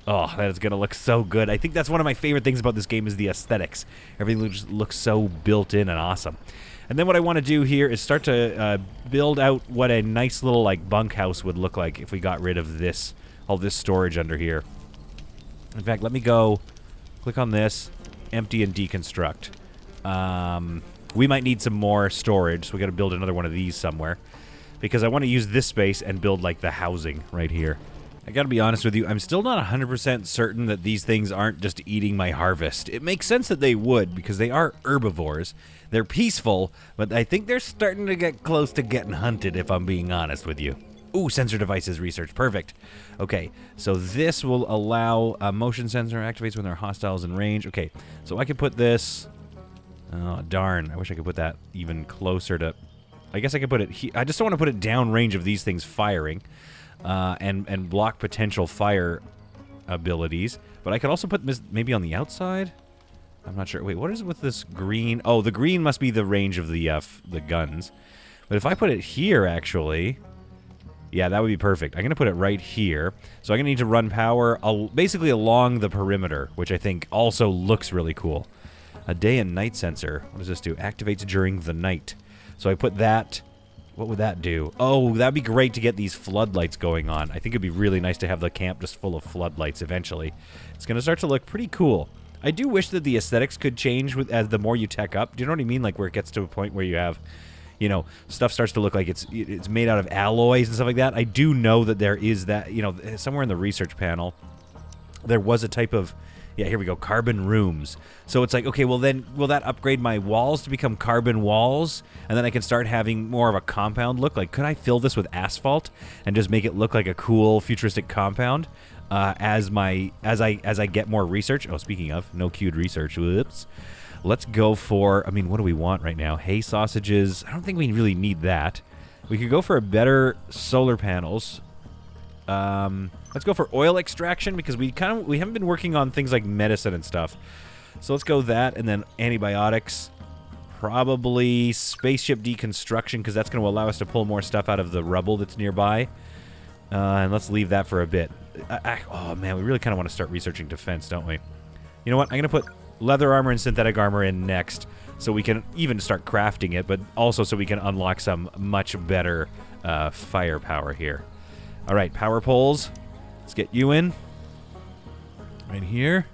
Oh, that is going to look so good. I think that's one of my favorite things about this game is the aesthetics. Everything looks so built in and awesome. And then what I want to do here is start to build out what a nice little like bunkhouse would look like if we got rid of this, all this storage under here. In fact, let me go click on this, empty and deconstruct. We might need some more storage, so we got to build another one of these somewhere, because I want to use this space and build like the housing right here. I gotta be honest with you, I'm still not 100% certain that these things aren't just eating my harvest. It makes sense that they would, because they are herbivores. They're peaceful, but I think they're starting to get close to getting hunted, if I'm being honest with you. Ooh, sensor devices research. Perfect. Okay, so this will allow a motion sensor activates when there are hostiles in range. Okay, so I could put this... Oh, darn. I wish I could put that even closer to... I guess I could put it here. I just don't want to put it down range of these things firing. And block potential fire abilities. But I could also put this maybe on the outside? I'm not sure. Wait, what is it with this green? Oh, the green must be the range of the guns. But if I put it here, actually... Yeah, that would be perfect. I'm going to put it right here. So I'm going to need to run power basically along the perimeter, which I think also looks really cool. A day and night sensor. What does this do? Activates during the night. So I put that... What would that do? Oh, that'd be great to get these floodlights going on. I think it'd be really nice to have the camp just full of floodlights eventually. It's going to start to look pretty cool. I do wish that the aesthetics could change as the more you tech up. Do you know what I mean? Like where it gets to a point where you have, you know, stuff starts to look like it's made out of alloys and stuff like that. I do know that there is that, you know, somewhere in the research panel, there was a type of... Yeah, here we go, carbon rooms. So it's like, okay, well then, will that upgrade my walls to become carbon walls? And then I can start having more of a compound look? Like, could I fill this with asphalt and just make it look like a cool futuristic compound as I get more research? Oh, speaking of, no queued research, whoops. Let's go for, I mean, what do we want right now? Hay sausages, I don't think we really need that. We could go for a better solar panels. Let's go for oil extraction, because we haven't been working on things like medicine and stuff. So let's go that, and then antibiotics. Probably spaceship deconstruction, because that's going to allow us to pull more stuff out of the rubble that's nearby. And let's leave that for a bit. Oh man, we really kind of want to start researching defense, don't we? You know what? I'm going to put leather armor and synthetic armor in next, so we can even start crafting it, but also so we can unlock some much better firepower here. All right, power poles. Let's get you in. Right here.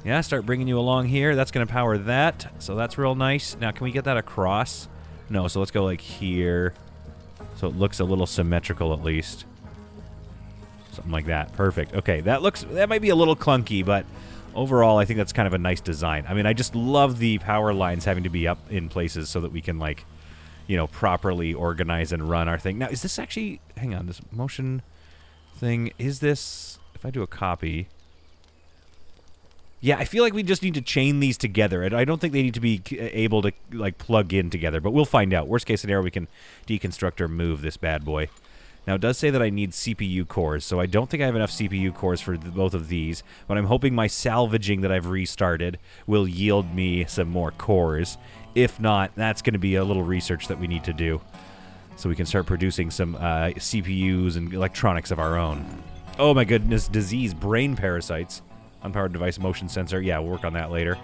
Yeah, start bringing you along here. That's going to power that, so that's real nice. Now, can we get that across? No, so let's go like here. So it looks a little symmetrical at least. Something like that. Perfect. Okay, that might be a little clunky, but overall I think that's kind of a nice design. I mean, I just love the power lines having to be up in places so that we can, like, you know, properly organize and run our thing. Now, is this actually... Hang on, this motion thing, is this... If I do a copy... Yeah, I feel like we just need to chain these together. I don't think they need to be able to, like, plug in together, but we'll find out. Worst case scenario, we can deconstruct or move this bad boy. Now, it does say that I need CPU cores, so I don't think I have enough CPU cores for both of these, but I'm hoping my salvaging that I've restarted will yield me some more cores. If not, that's going to be a little research that we need to do, so we can start producing some CPUs and electronics of our own. Oh my goodness, disease, brain parasites. Unpowered device motion sensor. Yeah, we'll work on that later.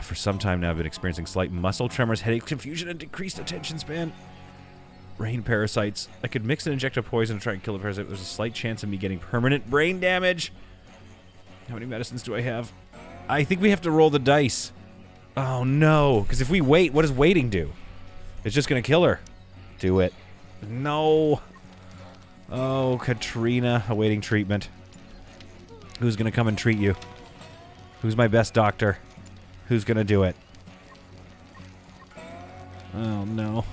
For some time now, I've been experiencing slight muscle tremors, headache, confusion, and decreased attention span. Brain parasites. I could mix and inject a poison to try and kill the parasite. There's a slight chance of me getting permanent brain damage. How many medicines do I have? I think we have to roll the dice. Oh, no. Because if we wait, what does waiting do? It's just going to kill her. Do it. No. Oh, Katrina, awaiting treatment. Who's going to come and treat you? Who's my best doctor? Who's going to do it? Oh, no.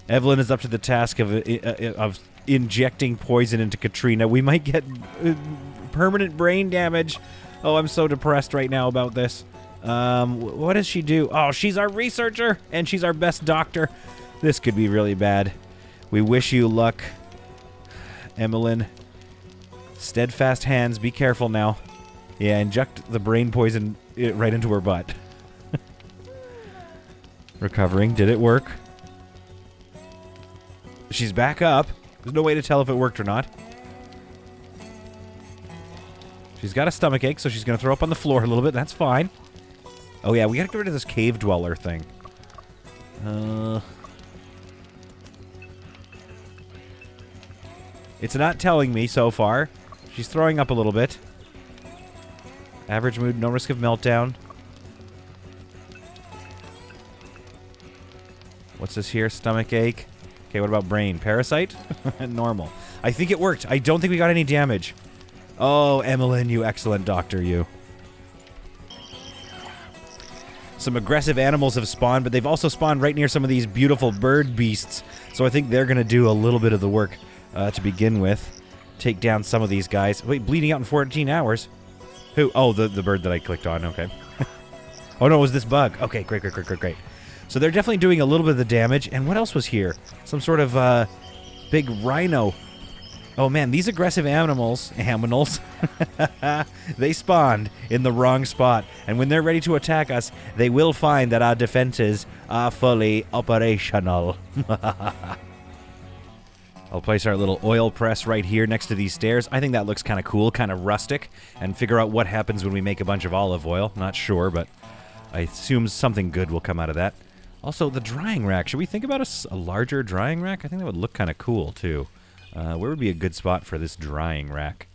Evelyn is up to the task of injecting poison into Katrina. We might get permanent brain damage. Oh, I'm so depressed right now about this. What does she do? Oh, she's our researcher, and she's our best doctor. This could be really bad. We wish you luck, Emmeline. Steadfast hands. Be careful now. Yeah, inject the brain poison right into her butt. Recovering. Did it work? She's back up. There's no way to tell if it worked or not. She's got a stomach ache, so she's going to throw up on the floor a little bit. That's fine. Oh, yeah, we got to get rid of this cave dweller thing. It's not telling me so far. She's throwing up a little bit. Average mood, no risk of meltdown. What's this here? Stomach ache. Okay, what about brain? Parasite? Normal. I think it worked. I don't think we got any damage. Oh, Emmeline, you excellent doctor, you. Some aggressive animals have spawned, but they've also spawned right near some of these beautiful bird beasts. So I think they're going to do a little bit of the work to begin with. Take down some of these guys. Wait, bleeding out in 14 hours? Who? Oh, the bird that I clicked on. Okay. Oh, no, it was this bug. Okay, great. So they're definitely doing a little bit of the damage. And what else was here? Some sort of big rhino. Oh, man, these aggressive animals, they spawned in the wrong spot. And when they're ready to attack us, they will find that our defenses are fully operational. I'll place our little oil press right here next to these stairs. I think that looks kind of cool, kind of rustic, and figure out what happens when we make a bunch of olive oil. Not sure, but I assume something good will come out of that. Also, the drying rack. Should we think about a larger drying rack? I think that would look kind of cool, too. Where would be a good spot for this drying rack?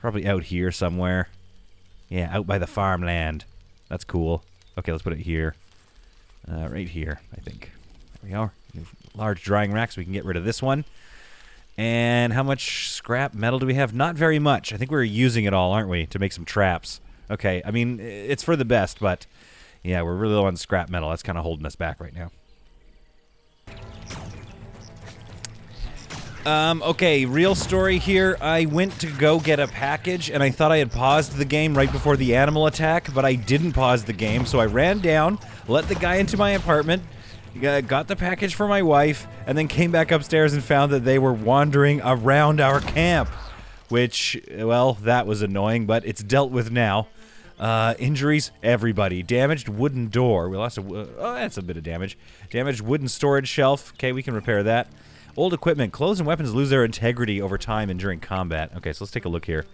Probably out here somewhere. Yeah, out by the farmland. That's cool. Okay, let's put it here. Right here, I think. There we are. Large drying rack, so we can get rid of this one. And how much scrap metal do we have? Not very much. I think we're using it all, aren't we, to make some traps. Okay, I mean, it's for the best, but yeah, we're really low on scrap metal. That's kind of holding us back right now. Okay, real story here. I went to go get a package, and I thought I had paused the game right before the animal attack, but I didn't pause the game, so I ran down, let the guy into my apartment, got the package for my wife, and then came back upstairs and found that they were wandering around our camp. Which, well, that was annoying, but it's dealt with now. Injuries, everybody. Damaged wooden door. We lost oh, that's a bit of damage. Damaged wooden storage shelf. Okay, we can repair that. Old equipment. Clothes and weapons lose their integrity over time and during combat. Okay, so let's take a look here.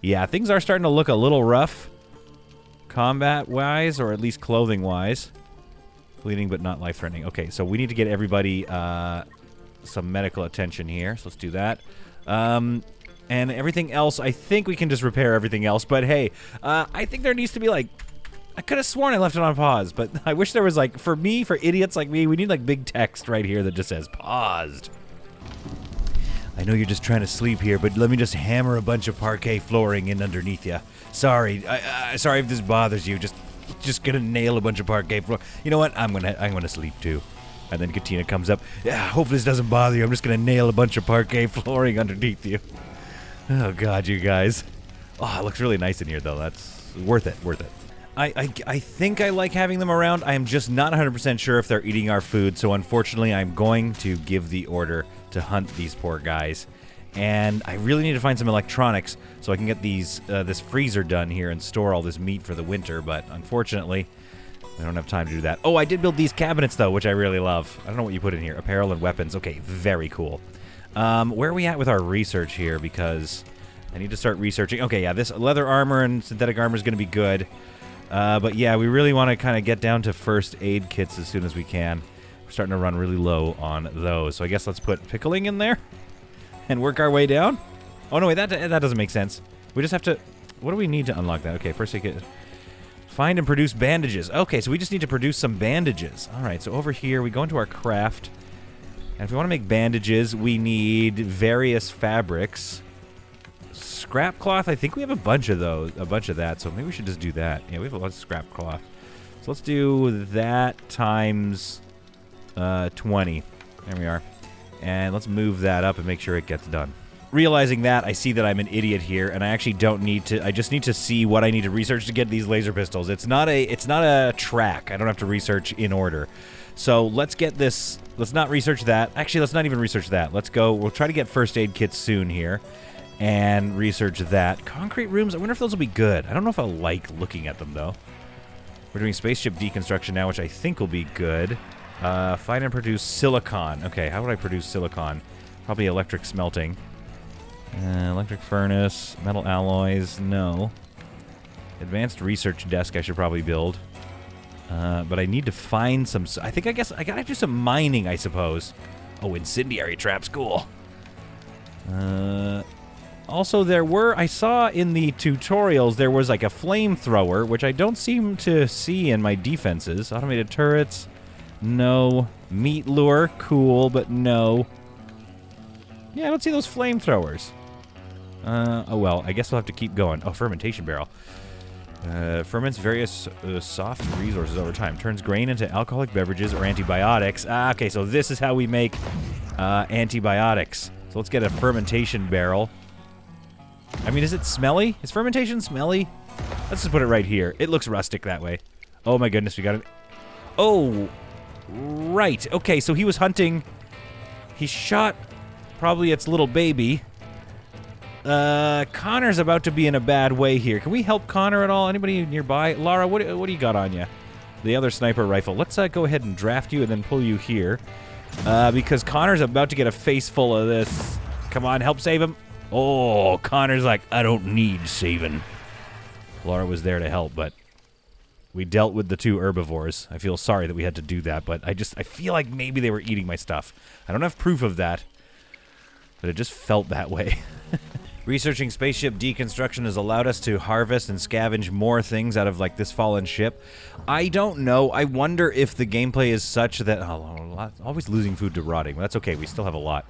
Yeah, things are starting to look a little rough. Combat-wise, or at least clothing-wise. Bleeding but not life-threatening. Okay, so we need to get everybody some medical attention here. So let's do that. And everything else, I think we can just repair everything else. But hey, I think there needs to be like... I could have sworn I left it on pause, but I wish there was like... For me, for idiots like me, we need like big text right here that just says paused. I know you're just trying to sleep here, but let me just hammer a bunch of parquet flooring in underneath you. Sorry, sorry if this bothers you. Just gonna nail a bunch of parquet floor. You know what? I'm gonna sleep too. And then Katina comes up. Yeah, hopefully this doesn't bother you. I'm just gonna nail a bunch of parquet flooring underneath you. Oh God, you guys. Oh, it looks really nice in here though. That's worth it. Worth it. I think I like having them around. I am just not 100% sure if they're eating our food, so unfortunately I'm going to give the order to hunt these poor guys. And I really need to find some electronics so I can get these this freezer done here and store all this meat for the winter, but unfortunately I don't have time to do that. Oh, I did build these cabinets though, which I really love. I don't know what you put in here. Apparel and weapons. Okay, very cool. Where are we at with our research here? Because I need to start researching. Okay, yeah, this leather armor and synthetic armor is going to be good. But yeah, we really want to kind of get down to first aid kits as soon as we can. We're starting to run really low on those. So I guess let's put pickling in there and work our way down. Oh, no, wait, that doesn't make sense. We just have to... What do we need to unlock that? Okay, first aid kit. Find and produce bandages. Okay, so we just need to produce some bandages. All right, so over here, we go into our craft. And if we want to make bandages, we need various fabrics. Scrap cloth, I think we have a bunch of those, a bunch of that, so maybe we should just do that. Yeah, we have a lot of scrap cloth. So let's do that times 20. There we are. And let's move that up and make sure it gets done. Realizing that, I see that I'm an idiot here, and I actually don't need to, I just need to see what I need to research to get these laser pistols. It's not a track. I don't have to research in order. So let's get this, let's not research that. Actually, let's not even research that. Let's go, we'll try to get first aid kits soon here. And research that. Concrete rooms, I wonder if those will be good. I don't know if I'll like looking at them, though. We're doing spaceship deconstruction now, which I think will be good. Find and produce silicon. Okay, how would I produce silicon? Probably electric smelting. Electric furnace, metal alloys, no. Advanced research desk I should probably build. But I need to find some... I guess I gotta do some mining, I suppose. Oh, incendiary traps, cool. Also, I saw in the tutorials, there was like a flamethrower, which I don't seem to see in my defenses. Automated turrets, no. Meat lure, cool, but no. Yeah, I don't see those flamethrowers. Oh well, I guess we'll have to keep going. Oh, fermentation barrel. Ferments various soft resources over time. Turns grain into alcoholic beverages or antibiotics. Okay, so this is how we make antibiotics. So let's get a fermentation barrel. I mean, is it smelly? Is fermentation smelly? Let's just put it right here. It looks rustic that way. Oh my goodness, we got it. Oh, right. Okay, so he was hunting. He shot probably its little baby. Connor's about to be in a bad way here. Can we help Connor at all? Anybody nearby? Lara, what do you got on you? The other sniper rifle. Let's go ahead and draft you and then pull you here. Because Connor's about to get a face full of this. Come on, help save him. Oh, Connor's like, I don't need saving. Laura was there to help, but we dealt with the two herbivores. I feel sorry that we had to do that, but I feel like maybe they were eating my stuff. I don't have proof of that, but it just felt that way. Researching spaceship deconstruction has allowed us to harvest and scavenge more things out of, like, this fallen ship. I don't know. I wonder if the gameplay is such that... Oh, always losing food to rotting. But that's okay. We still have a lot.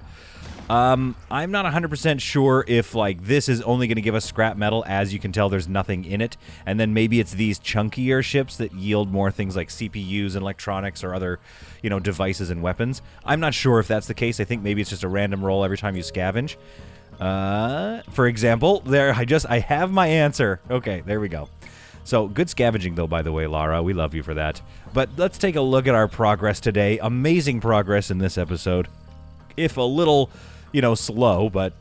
I'm not 100% sure if, like, this is only going to give us scrap metal. As you can tell, there's nothing in it. And then maybe it's these chunkier ships that yield more things like CPUs and electronics or other, you know, devices and weapons. I'm not sure if that's the case. I think maybe it's just a random roll every time you scavenge. For example, I have my answer. Okay, there we go. So, good scavenging, though, by the way, Lara. We love you for that. But let's take a look at our progress today. Amazing progress in this episode. If a little, you know, slow, but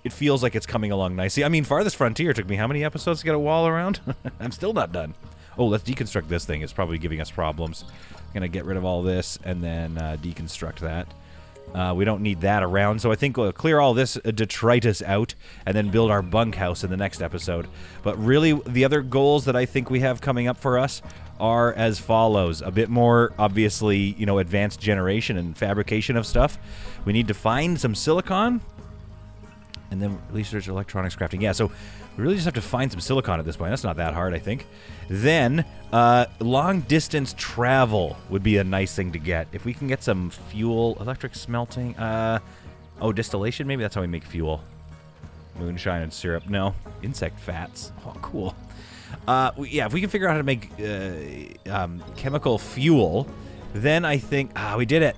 it feels like it's coming along nicely. I mean, Farthest Frontier took me how many episodes to get a wall around? I'm still not done. Oh, let's deconstruct this thing. It's probably giving us problems. I'm going to get rid of all this and then deconstruct that. We don't need that around, so I think we'll clear all this detritus out and then build our bunkhouse in the next episode. But really, the other goals that I think we have coming up for us are as follows. A bit more, obviously, you know, advanced generation and fabrication of stuff. We need to find some silicon. And then research electronics crafting. Yeah, so we really just have to find some silicon at this point. That's not that hard, I think. Then, long-distance travel would be a nice thing to get. If we can get some fuel, electric smelting. Distillation, maybe that's how we make fuel. Moonshine and syrup. No, insect fats. Oh, cool. If we can figure out how to make chemical fuel, then I think... we did it.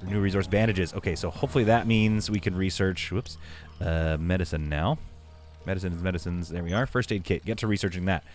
New resource bandages. Okay, so hopefully that means we can research... Whoops. Medicine now. Medicines. There we are. First aid kit. Get to researching that.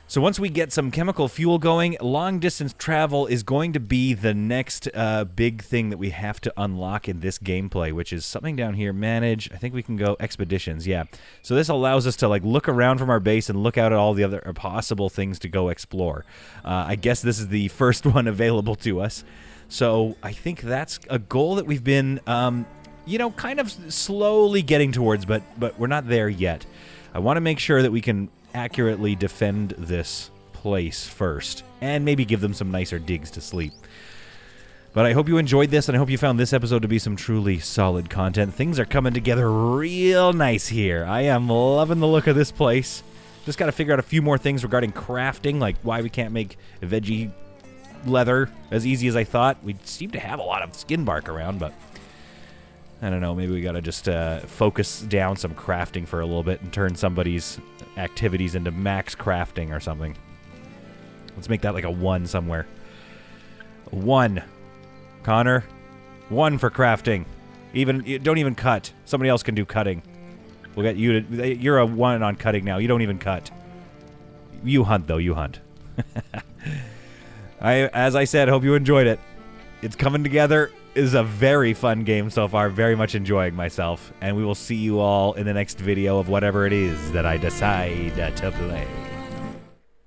So once we get some chemical fuel going, long-distance travel is going to be the next big thing that we have to unlock in this gameplay, which is something down here. Manage. I think we can go expeditions. Yeah. So this allows us to like look around from our base and look out at all the other possible things to go explore. I guess this is the first one available to us. So I think that's a goal that we've been... kind of slowly getting towards, but we're not there yet. I want to make sure that we can accurately defend this place first, and maybe give them some nicer digs to sleep. But I hope you enjoyed this, and I hope you found this episode to be some truly solid content. Things are coming together real nice here. I am loving the look of this place. Just got to figure out a few more things regarding crafting, like why we can't make veggie leather as easy as I thought. We seem to have a lot of skin bark around, but... I don't know, maybe we gotta just focus down some crafting for a little bit and turn somebody's activities into max crafting or something. Let's make that like a 1 somewhere. 1. Connor. 1 for crafting. Don't even cut. Somebody else can do cutting. We'll get you to... You're a 1 on cutting now. You don't even cut. You hunt, though. You hunt. As I said, hope you enjoyed it. It's coming together. Is a very fun game so far. Very much enjoying myself. And we will see you all in the next video of whatever it is that I decide to play.